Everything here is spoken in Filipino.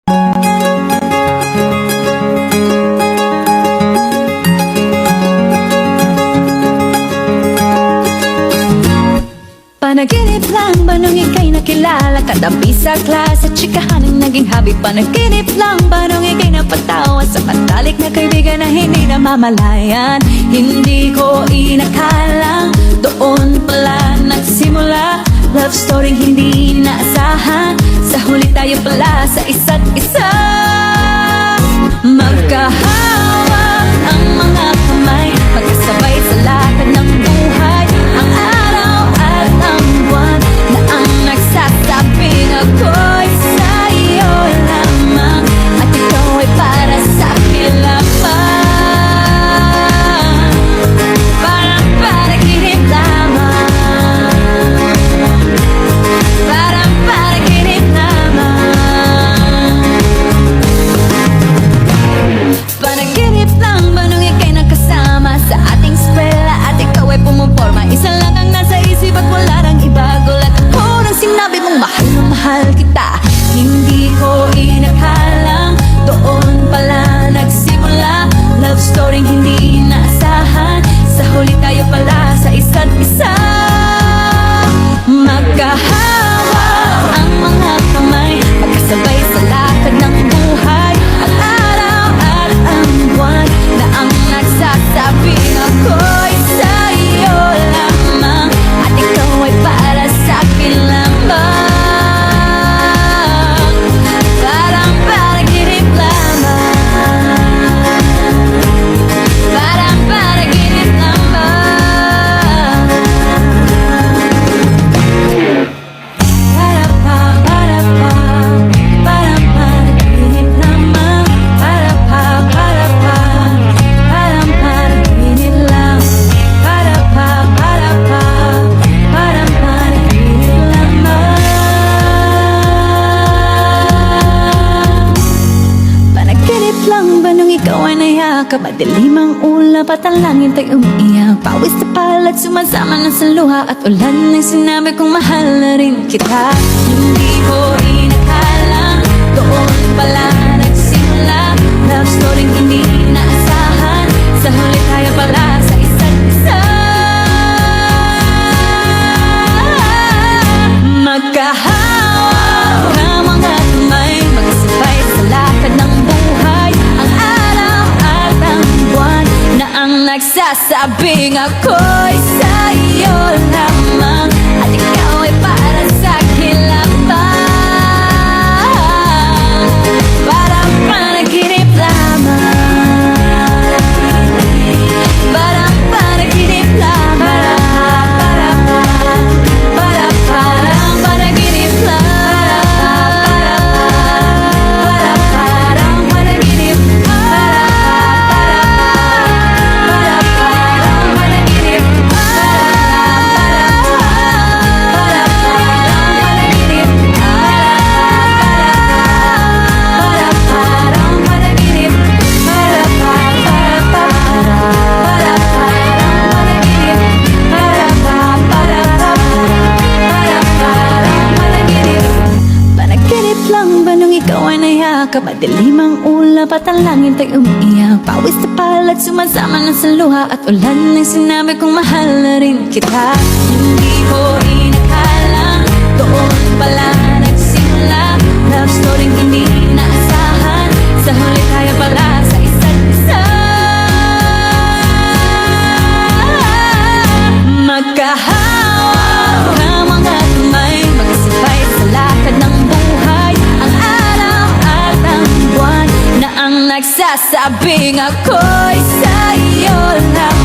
Panaginip lang ba nung ika'y nakilala? Katabi sa klase, tsikahan ang naging hobby. Panaginip lang ba nung ika'y napatawa sa matalik na kaibigan na hindi namamalayan? Hindi ko inakalang doon pala nagsimula. Love story hindi naasahan, sa huli tayo pala sa isa't isa. Magkahawak ang mga kamay, magkasabay sa lakad ng buhay. Ang araw at ang buwan na ang nagsasabing ako'y sa'yo lamang, at ikaw ay para sa'kin lamang. Parang panaginip lamang, parang panaginip lamang. Panaginip lang ba nung ika'y nakasama sa ating eskwela at ikaw ay pumuporma? Isa lang ang nasa isip at wala nang iba. Gulat ako nang sinabi mong mahal na mahal kita. Hindi ko inakalang doon pala nagsimula. Love story hindi naasahan, sa huli tayo pala sa isa't isa. Magkahawak ang mga kamay, magkasabay sa lakad ng buhay. Ang araw at ang buwan na ang nagsasabing ako'y sa'yo lamang, at ikaw ay para sa'kin lamang. Parang panaginip lamang, parang panaginip lamang. Parang panaginip lamang, parang panaginip lang, parang panaginip lamang. Panaginip lang ba nung ikaw ay nayakap? Madilim ang ulap at ang langit ay umiiyak. Pawis na palat sumasama na sa luha at ulan ng sinabi kong mahal na rin kita. Hindi ko inakalang doon pala nagsimula. Love story hindi naasahan, sa huli tayo pala sa isa't isa. Magkahawak ang mga kamay, magkasabay sa lakad ng buhay. Ang araw at ang buwan na ang nagsasabing ako'y sa'yo lamang, at ikaw ay para sa'kin lamang. Parang panaginip lamang, parang panaginip lamang, parang panaginip lamang, parang panaginip, parang panaginip, panaginip lang ba nung ikaw ay nayakap? Madilim ang ulap at ang langit ay umiiyak. Pawis na palat sumasama na sa luha at ulan ng sinabi kong mahal na rin kita. Hindi ko inakalang doon pala nagsimula. Love story hindi naasahan, sa huli tayo pala sa isa't isa. Magkahawak ang mga kamay, magkasabay sa lakad ng buhay. Ang araw at ang buwan na ang nagsasabing ako'y sa'yo lamang,